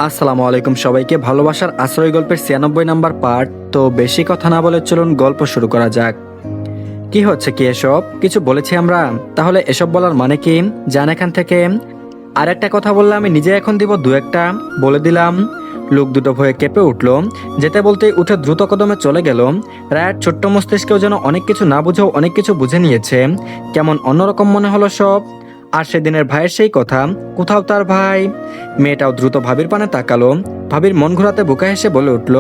আসসালামু আলাইকুম সবাইকে। ভালোবাসার আশ্রয় গল্পের 96 নাম্বার পার্ট। তো বেশি কথা না বলে চলুন গল্প শুরু করা যাক। কি হচ্ছে কি এসব? কিছু বলেছি আমরা? তাহলে এসব বলার মানে কি? জান এখান থেকে। আর একটা কথা বললে আমি নিজে এখন দিব দু একটা। বলে দিলাম। লোক দুটো ভয়ে কেঁপে উঠল। যেতে বলতেই উঠে দ্রুত কদমে চলে গেল। রায়ের ছোট্ট মস্তিষ্কেও যেন অনেক কিছু না বুঝেও অনেক কিছু বুঝে নিয়েছে। কেমন অন্যরকম মনে হলো সব। আর সেদিনের ভাইয়ের সেই কথা, কোথাও তার ভাই। মেয়েটাও দ্রুত ভাবির পানে তাকালো। ভাবির মন ঘোরাতে বুকা হেসে বলে উঠল,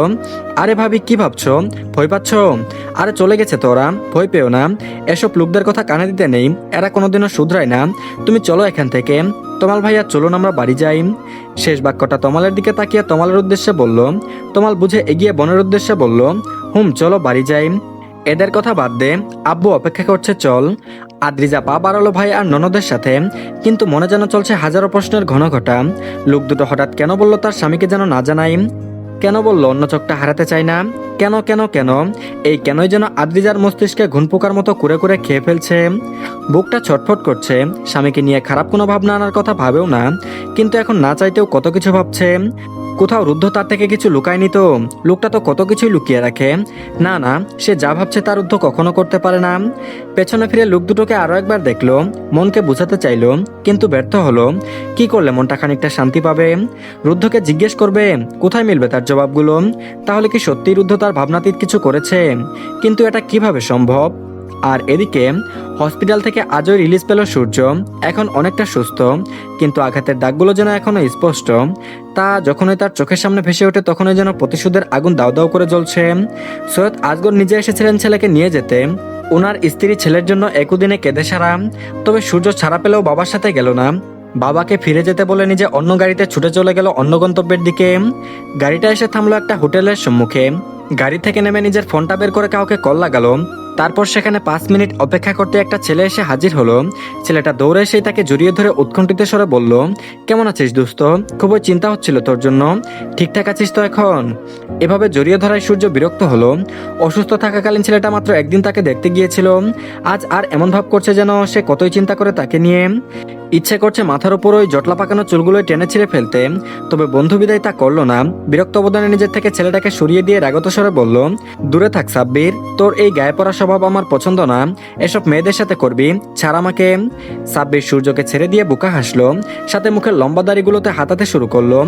আরে ভাবি কি ভাবছো? ভয় পাচ্ছ? আরে চলে গেছে তোরা, ভয় পেও না। এসব লোকদের কথা কানে দিতে নেই, এরা কোনোদিনও শুধরায় না। তুমি চলো এখান থেকে। তমাল ভাইয়া চলুন আমরা বাড়ি যাই। শেষ বাক্যটা তমালের দিকে তাকিয়ে তমালের উদ্দেশ্যে বলল। তমাল বুঝে এগিয়ে বনের উদ্দেশ্যে বলল, চলো বাড়ি যাই। এদের কথা বাদ দে, আব্বু অপেক্ষা করছে, চল। আদ্রিজা পা বাড়ালো ভাই আর ননদের সাথে, কিন্তু মনে যেন চলছে হাজারো প্রশ্নের ঘন ঘটা। লোক দুটো হঠাৎ কেন বললো তার স্বামীকে যেন না জানাই? কেন বললো অন্য চোখটা হারাতে চায় না? কেন কেন কেন? এই কেনই যেন আদ্রিজার মস্তিষ্কে ঘুনপোকার মতো কুরে কুরে খেয়ে ফেলছে। বুকটা ছটফট করছে। স্বামীকে নিয়ে খারাপ কোনো ভাবনা আনার কথা ভাবেও না, কিন্তু এখন না চাইতেও কত কিছু ভাবছে। কোথাও রুদ্ধ তার থেকে কিছু লুকায়নি তো? লোকটা তো কত কিছুই লুকিয়ে রাখে। না না, সে যা ভাবছে তার রুদ্ধ কখনো করতে পারে না। পেছনে ফিরে লোক দুটোকে আরো একবার দেখলো, মনকে বোঝাতে চাইলো, কিন্তু ব্যর্থ হলো। কি করলে মনটা খানিকটা শান্তি পাবে? রুদ্ধকে জিজ্ঞেস করবে, কোথায় মিলবে তার জবাবগুলো? তাহলে কি সত্যি রুদ্ধ তার ভাবনাতীত কিছু করেছে? কিন্তু এটা কিভাবে সম্ভব? আর এদিকে হসপিটাল থেকে আজই রিলিজ পেল সূর্য। এখন অনেকটা সুস্থ, কিন্তু আঘাতের দাগগুলো যেন এখনো স্পষ্ট। তা যখনই তার চোখের সামনে ভেসে ওঠে তখনই যেন প্রতিশোধের আগুন দাউ দাউ করে জ্বলছে। সৈয়দ আজগর নিজে এসেছিলেন ছেলেকে নিয়ে যেতে। ওনার স্ত্রী ছেলের জন্য একদিনে কেঁদে সারা। তবে সূর্য ছাড়া পেলেও বাবার সাথে গেল না। বাবাকে ফিরে যেতে বলে নিজে অন্য গাড়িতে ছুটে চলে গেল অন্য গন্তব্যের দিকে। গাড়িটা এসে থামলো একটা হোটেলের সম্মুখে। গাড়ি থেকে নেমে নিজের ফোনটা বের করে কাউকে কল লাগালো। তারপর সেখানে 5 মিনিট অপেক্ষা করতে একটা ছেলে এসে হাজির হলো। ছেলেটা দৌড়ে এসে তাকে জড়িয়ে ধরে উৎকণ্ঠিত স্বরে বলল, কেমন আছিস দোস্ত? খুবই চিন্তা হচ্ছিল তোর জন্য। ঠিকঠাক আছিস তো এখন? এভাবে জড়িয়ে ধরায় সূর্য বিরক্ত হলো। অসুস্থ থাকাকালীন ছেলেটা মাত্র একদিন তাকে দেখতে গিয়েছিল, আজ আর এমন ভাব করছে যেন সে কতই চিন্তা করে তাকে নিয়ে। ইচ্ছে করছে মাথার উপর ওই জটলা পাকানো চুলগুলোই টেনে ছিঁড়ে ফেলতে, তবে বন্ধু বিদায় তা করলো না। বিরক্ত অবদানে নিজের থেকে ছেলেটাকে সরিয়ে দিয়ে রাগত স্বরে বলল, দূরে থাক সাব্বির, তোর এই গায়ে পড়া স্বভাব আমার পছন্দ না। এসব মেয়েদের সাথে করবি, ছাড় আমাকে। সাব্বির সূর্যকে ছেড়ে দিয়ে বুকা হাসলো, সাথে মুখের লম্বা দাড়িগুলোতে হাতাতে শুরু করলো।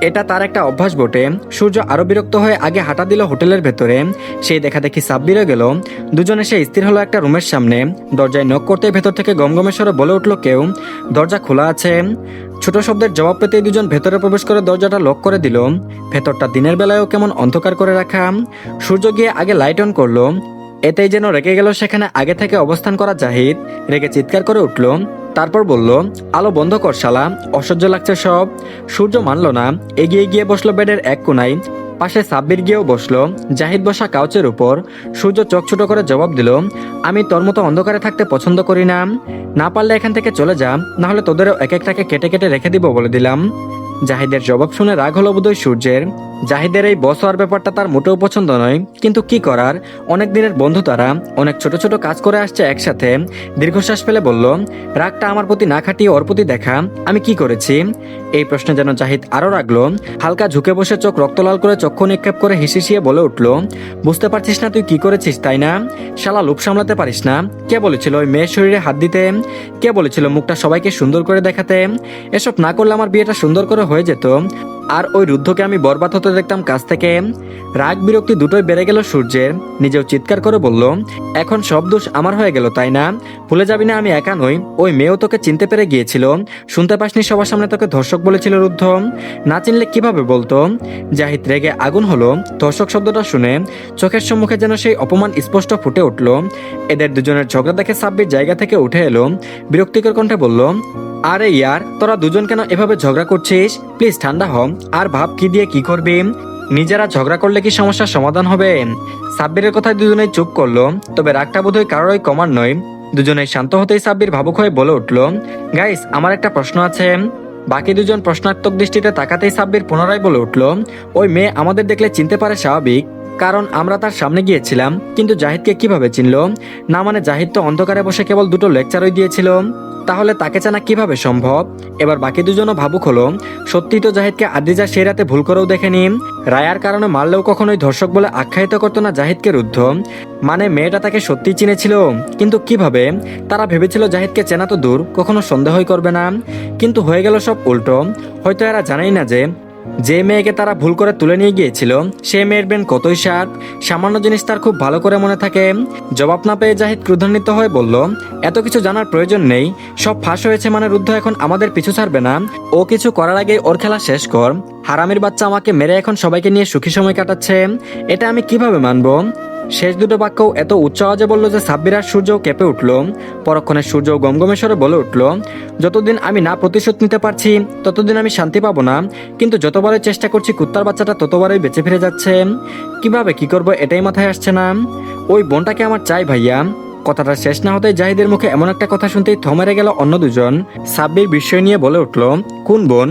এটা তার একটা অভ্যাস বটে। সূর্য আরো বিরক্ত হয়ে আগে হাঁটা দিল হোটেলের ভেতরে। সেই দেখা দেখি সাব্বিরও গেল। দুজনে সে স্থির হলো একটা রুমের সামনে। দরজায় নক করতে ভেতর থেকে গমগমে স্বরে বলে উঠল কেউ, দরজা খোলা আছে। ছোট শব্দের জবাব পেতেই দুজন ভেতরে প্রবেশ করে দরজাটা লক করে দিল। ভেতরটা দিনের বেলায়ও কেমন অন্ধকার করে রাখা। সূর্য গিয়ে আগে লাইট অন করলো। এতেই যেন রেগে গেল সেখানে আগে থেকে অবস্থান করা জাহিদ। রেগে চিৎকার করে উঠল, তারপর বলল, আলো বন্ধ কর শালা, অসহ্য লাগছে সব। সূর্য মানল না, এগিয়ে গিয়ে বসলো বেডের এক কোনায়। পাশে সাব্বির গিয়েও বসলো জাহিদ বসা কাউচের উপর। সূর্য চোখ ছোট করে জবাব দিল, আমি তোর মতো অন্ধকারে থাকতে পছন্দ করি না। না পারলে এখান থেকে চলে যা, না হলে তোদেরও এক একটাকে কেটে কেটে রেখে দিব বলে দিলাম। জাহিদের জবাব শুনে রাগ হলো বোধহয় সূর্যের। জাহিদের এই বস হওয়ার ব্যাপারটা তার মোটেও পছন্দ নয়, কিন্তু কি করার, অনেক দিনের বন্ধু তারা, অনেক ছোট ছোট কাজ করে আসছে একসাথে। দীর্ঘশ্বাস ফেলে বলল, রাগটা আমার প্রতি না খাটিয়ে ওর প্রতি দেখা, আমি কি করেছি? এই প্রশ্নে যেন জাহিদ আরো রাগলো। হালকা ঝুঁকে বসে চোখ রক্তলাল করে চক্ষু নিক্ষেপ করে হিসিয়ে বলে উঠল, বুঝতে পারছিস না তুই কি করেছিস তাই না? শালা লোভ সামলাতে পারিস না? কে বলেছিল ওই মেয়ের শরীরে হাত দিতে? কে বলেছিল মুখটা সবাইকে সুন্দর করে দেখাতে? এসব না করলে আমার বিয়েটা সুন্দর করে হয়ে যেত, আর ওই রুদ্ধকে আমি বরবাদ হতে দেখতাম কাছ থেকে। রাগ বিরক্তি দুটোই বেড়ে গেল সূর্যের। নিজেও চিৎকার করে বলল, এখন সব দোষ আমার হয়ে গেল তাই না? ভুলে যাবি না আমি একা নই, ওই মেয়েও তোকে চিনতে পেরে গিয়েছিল। শুনতে পাসনি সবার সামনে তোকে ধর্ষক বলেছিল রুদ্ধ? না চিনলে কিভাবে বলতো? জাহিদ রেগে আগুন হলো। ধর্ষক শব্দটা শুনে চোখের সম্মুখে যেন সেই অপমান স্পষ্ট ফুটে উঠল। এদের দুজনের ঝগড়া দেখে সাব্বির জায়গা থেকে উঠে এলো। বিরক্তিকর কণ্ঠে বলল, আরে ইয়ার, তোরা দুজন কেন এভাবে ঝগড়া করছিস? প্লিজ ঠান্ডা হ, আর ভাব কি দিয়ে কি করবি। নিজেরা ঝগড়া করলে কি সমস্যার সমাধান হবে? সাব্বিরের কথায় দুজনেই চুপ করলো, তবে রাগটা বোধহয় কারোরই কমার নয়। দুজনেই শান্ত হতেই সাব্বির ভাবুক হয়ে বলে উঠল, গাইস আমার একটা প্রশ্ন আছে। বাকি দুজন প্রশ্নাত্মক দৃষ্টিতে তাকাতেই সাব্বির পুনরায় বলে উঠল, ওই মেয়ে আমাদের দেখলে চিনতে পারে স্বাভাবিক, কারণ আমরা তার সামনে গিয়েছিলাম, কিন্তু জাহিদকে কিভাবে চিনল? না মানে জাহিদ তো অন্ধকারে বসে কেবল দুটো লেকচারই দিয়েছিল, তাহলে তাকে চেনা কিভাবে সম্ভব? এবার বাকি দুজনও ভাবুক হলো। সত্যি তো জাহিদকে আদ্রিজা সেই রাতে ভুল করেও দেখেনি। রায়ার কারণে মারলেও কখনোই ধর্ষক বলে আখ্যায়িত করতো না জাহিদকে রুদ্ধ। মানে মেয়েটা তাকে সত্যি চিনেছিল, কিন্তু কিভাবে? তারা ভেবেছিল জাহিদকে চেনা তো দূর, কখনো সন্দেহই করবে না। কিন্তু হয়ে গেল সব উল্টো। হয়তো এরা জানেই না যে মেয়েকে তারা ভুল করে তুলে নিয়ে গিয়েছিল সে মেয়ের ব্রেন কতই শার্প, সামান্য জিনিস তার খুব ভালো করে মনে থাকে। জবাব না পেয়ে জাহিদ ক্রোধান্বিত হয়ে বলল, এত কিছু জানার প্রয়োজন নেই, সব ফাঁস হয়েছে মানে রুদ্ধ এখন আমাদের পিছু ছাড়বে না। ও কিছু করার আগে ওর খেলা শেষ কর। হারামির বাচ্চা আমাকে মেরে এখন সবাইকে নিয়ে সুখী সময় কাটাচ্ছে, এটা আমি কিভাবে মানবো? শেষ দুটো বাক্য এত উচ্চ আওয়াজে বলল যে সাব্বির আর সূর্য কেঁপে উঠল। পরক্ষণে সূর্য গমগমেশ্বরে বলে উঠল, যতদিন আমি না প্রতিশোধ নিতে পারছি ততদিন আমি শান্তি পাবো না, কিন্তু যতবারই চেষ্টা করছি কুত্তার বাচ্চাটা ততবারই বেঁচে ফিরে যাচ্ছে। কিভাবে কি করব এটাই মাথায় আসছে না। ওই বোনটাকে আমার চাই ভাইয়া। কথাটা শেষ না হতেই জাহিদের মুখে এমন একটা কথা শুনতেই থমেরে গেল অন্য দুজন। সাব্বির বিস্ময় নিয়ে বলে উঠল, কোন বোন?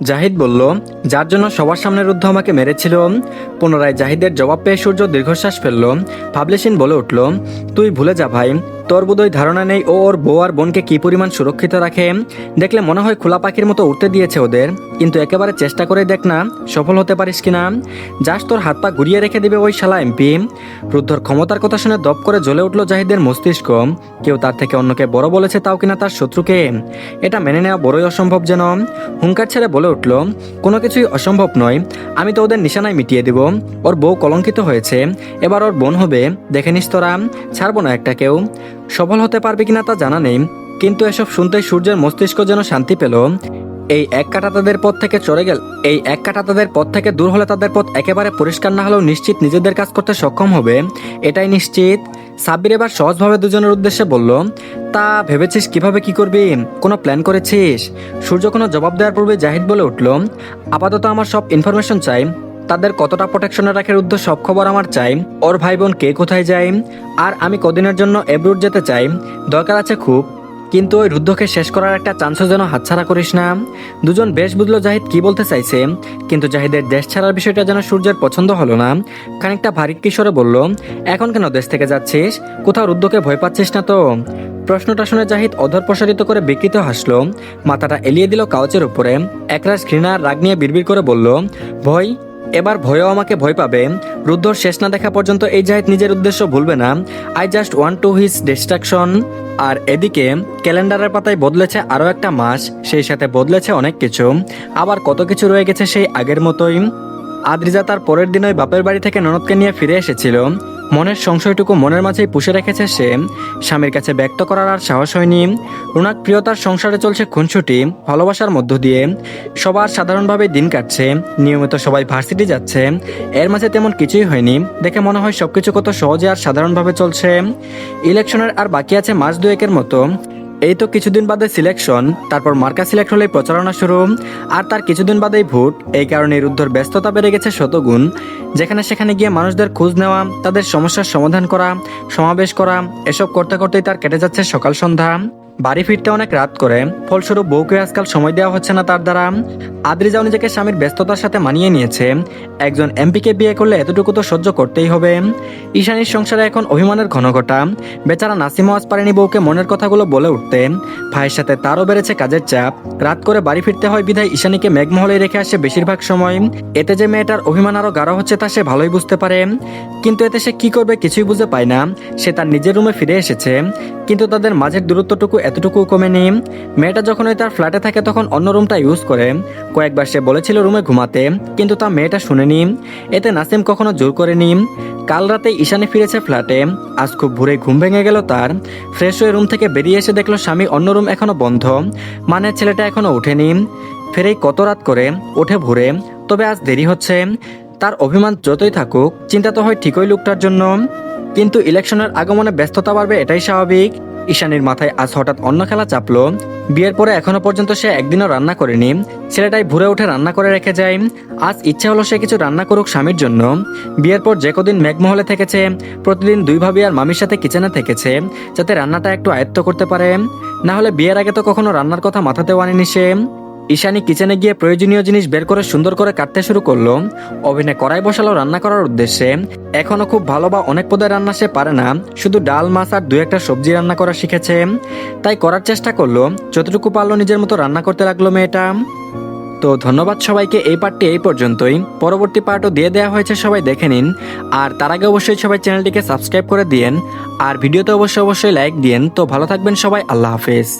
জাহিদ বলল, যার জন্য সবার সামনে রুদ্ধ আমাকে মেরেছিল। পুনরায় জাহিদের জবাব পেয়ে সূর্য দীর্ঘশ্বাস ফেলল। ভাবলেশীন বলে উঠল, তুই ভুলে যা ভাই, তোর বোধহয় ধারণা নেই ও ওর বউ আর বোনকে কি পরিমাণ সুরক্ষিত রাখে। দেখলে মনে হয় খোলা পাখির মতো উঠতে দিয়েছে ওদের, কিন্তু একেবারে চেষ্টা করে দেখ না সফল হতে পারিস কিনা। যাস তোর হাত পা ঘুরিয়ে রেখে দিবে ওই শালা এমপি। রুদ্ধর ক্ষমতার কথা শুনে দপ করে জ্বলে উঠল জাহিদের মস্তিষ্ক। কেউ তার থেকে অন্যকে বড় বলেছে, তাও কিনা তার শত্রুকে। এটা মেনে নেওয়া বড়ই অসম্ভব যেন। হুঙ্কার ছেড়ে বলে উঠল, কোনো কিছুই অসম্ভব নয়, আমি তো ওদের নিশানায় মিটিয়ে দেব। ওর বউ কলঙ্কিত হয়েছে, এবার ওর বোন হবে, দেখে নিস তোরা, ছাড়বো না একটা কেউ। সফল হতে পারবে কিনা তা জানা নেই, কিন্তু এসব শুনতে সূর্যের মস্তিষ্ক যেন শান্তি পেল। এই এক কাটা তাদের পথ থেকে দূর হলে তাদের পথ একেবারে পরিষ্কার না হলেও নিশ্চিত নিজেদের কাজ করতে সক্ষম হবে, এটাই নিশ্চিত। সাব্বির এবার সহজভাবে দুজনের উদ্দেশ্যে বলল, তা ভেবেছিস কিভাবে কি করবি? কোনো প্ল্যান করেছিস? সূর্য কোনো জবাব দেওয়ার পূর্বে জাহিদ বলে উঠল, আপাতত আমার সব ইনফরমেশন চাই, তাদের কতটা প্রোটেকশনে রাখার উদ্দেশ্য সব খবর আমার চাই, ওর ভাই বোন কে কোথায় যায়, আর আমি কদিনের জন্য এব্রুট যেতে চাই, দরকার আছে খুব, কিন্তু ওই রুদ্ধকে শেষ করার একটা চান্সও যেন হাতছাড়া করিস না। দুজন বেশ বুঝলো জাহিদ কি বলতে চাইছে, কিন্তু জাহিদের দেশ ছাড়ার বিষয়টা যেন সূর্যের পছন্দ হলো না। খানিকটা ভারী কিশোরে বলল, এখন কেন দেশ থেকে যাচ্ছিস? কোথাও রুদ্ধকে ভয় পাচ্ছিস না তো? প্রশ্নটা শুনে জাহিদ অধর প্রসারিত করে বিকৃত হাসলো, মাথাটা এলিয়ে দিল কাউচের উপরে, একরাশ ঘৃণা আর রাগ নিয়ে বিড়বিড় করে বলল, ভয়? এবার ভয়ও আমাকে ভয় পাবে। রুদ্ধর শেষ না দেখা পর্যন্ত এই জাহিদ নিজের উদ্দেশ্য ভুলবে না। I just want to his destruction. আর এদিকে ক্যালেন্ডারের পাতায় বদলেছে আরও একটা মাস, সেই সাথে বদলেছে অনেক কিছু, আবার কত কিছু রয়ে গেছে সেই আগের মতোই। আদ্রিজা তার পরের দিন ওই বাপের বাড়ি থেকে ননদকে নিয়ে ফিরে এসেছিল। মনের সংশয়টুকু মনের মাঝেই পুষে রেখেছে সে, স্বামীর কাছে ব্যক্ত করার আর সাহস হয়নি। রুনাক প্রিয়তার সংসারে চলছে খুনসুটি, ভালোবাসার মধ্য দিয়ে সবার সাধারণভাবে দিন কাটছে, নিয়মিত সবাই ভার্সিটি যাচ্ছে, এর মাঝে তেমন কিছুই হয়নি। দেখে মনে হয় সবকিছু কত সহজে আর সাধারণভাবে চলছে। ইলেকশনের আর বাকি আছে মাস দুয়েকের মতো। এই তো কিছুদিন বাদে সিলেকশন, তারপর মার্কা সিলেক্ট হলেই প্রচারণা শুরু, আর তার কিছুদিন বাদেই ভোট। এই কারণে রুদ্ধর ব্যস্ততা বেড়ে গেছে শতগুণ। যেখানে সেখানে গিয়ে মানুষদের খোঁজ নেওয়া, তাদের সমস্যার সমাধান করা, সমাবেশ করা, এসব করতে করতেই তার কেটে যাচ্ছে সকাল সন্ধ্যা। বাড়ি ফিরতে অনেক রাত করে, ফলস্বরূপ বউকে আজকাল সময় দেওয়া হচ্ছে না তার দ্বারা। আদ্রিজাও নিজেকে স্বামীর ব্যস্ততার সাথে মানিয়ে নিয়েছে। একজন এমপিকে বিয়ে করলে এতটুকু তো সহ্য করতেই হবে। ঈশানীর সংসারে এখন অভিমানের ঘনঘটা। বেচারা নাসিমও আজ পারেনি বউকে মনের কথাগুলো বলে উঠতে। ভাইয়ের সাথে তারও বেড়েছে কাজের চাপ, রাত করে বাড়ি ফিরতে হয় বিধায় ঈশানীকে মেঘমহলে রেখে আসে বেশিরভাগ সময়। এতে যে মেয়েটার অভিমান আরো গাঢ় হচ্ছে তা সে ভালোই বুঝতে পারে, কিন্তু এতে সে কি করবে কিছুই বুঝে পায় না। সে তার নিজের রুমে ফিরে এসেছে, কিন্তু তাদের মাঝের দূরত্বটুকু এতটুকু কমেনি। মেয়েটা যখন ওই তার ফ্ল্যাটে থাকে তখন অন্য রুমটা ইউজ করে। কয়েকবার সে বলেছিল রুমে ঘুমাতে, কিন্তু তা মেয়েটা শুনেনি। এতে নাসিম কখনো জোর করেনি। কাল রাতে ঈশানী ফিরেছে ফ্ল্যাটে, আজ খুব ভোরে ঘুম ভেঙে গেল তার। ফ্রেশ হয়ে রুম থেকে বেরিয়ে এসে দেখলো স্বামী অন্য রুম এখনো বন্ধ, মানে ছেলেটা এখনো ওঠেনি। ফেরেই কত রাত করে, ওঠে ভোরে, তবে আজ দেরি হচ্ছে। তার অভিমান যতই থাকুক, চিন্তা তো হয় ঠিকই লোকটার জন্য, কিন্তু ইলেকশনের আগমনে ব্যস্ততা বাড়বে এটাই স্বাভাবিক। ঈশানীর মাথায় আজ হঠাৎ অন্য খেলা চাপলো। বিয়ের পরে এখনো পর্যন্ত সে একদিনও রান্না করেনি, ছেলেটাই ভোরে উঠে রান্না করে রেখে যায়। আজ ইচ্ছা হলো সে কিছু রান্না করুক স্বামীর জন্য। বিয়ের পর যে কদিন মেঘমহলে থেকেছে, প্রতিদিন দুই ভাবি আর মামির সাথে কিচেনে থেকেছে, যাতে রান্নাটা একটু আয়ত্ত করতে পারে। না হলে বিয়ের আগে তো কখনো রান্নার কথা মাথাতেও আনেনি সে। ঈশানী কিচেনে গিয়ে প্রয়োজনীয় জিনিস বের করে সুন্দর করে কাটতে শুরু করলো। ওভেনে কড়াই বসালো রান্না করার উদ্দেশ্যে। এখনো খুব ভালো বা অনেক পদের রান্না সে পারে না, শুধু ডাল মাছ আর দু একটা সবজি রান্না করা শিখেছে। তাই করার চেষ্টা করলো, যতটুকু পারলো নিজের মতো রান্না করতে লাগলো মেয়েটা। তো ধন্যবাদ সবাইকে, এই পার্টটি এই পর্যন্তই। পরবর্তী পার্টও দিয়ে দেওয়া হয়েছে, সবাই দেখে নিন। আর তার আগে অবশ্যই সবাই চ্যানেলটিকে সাবস্ক্রাইব করে দিয়েন, আর ভিডিওতে অবশ্যই লাইক দিয়েন। তো ভালো থাকবেন সবাই, আল্লাহ হাফেজ।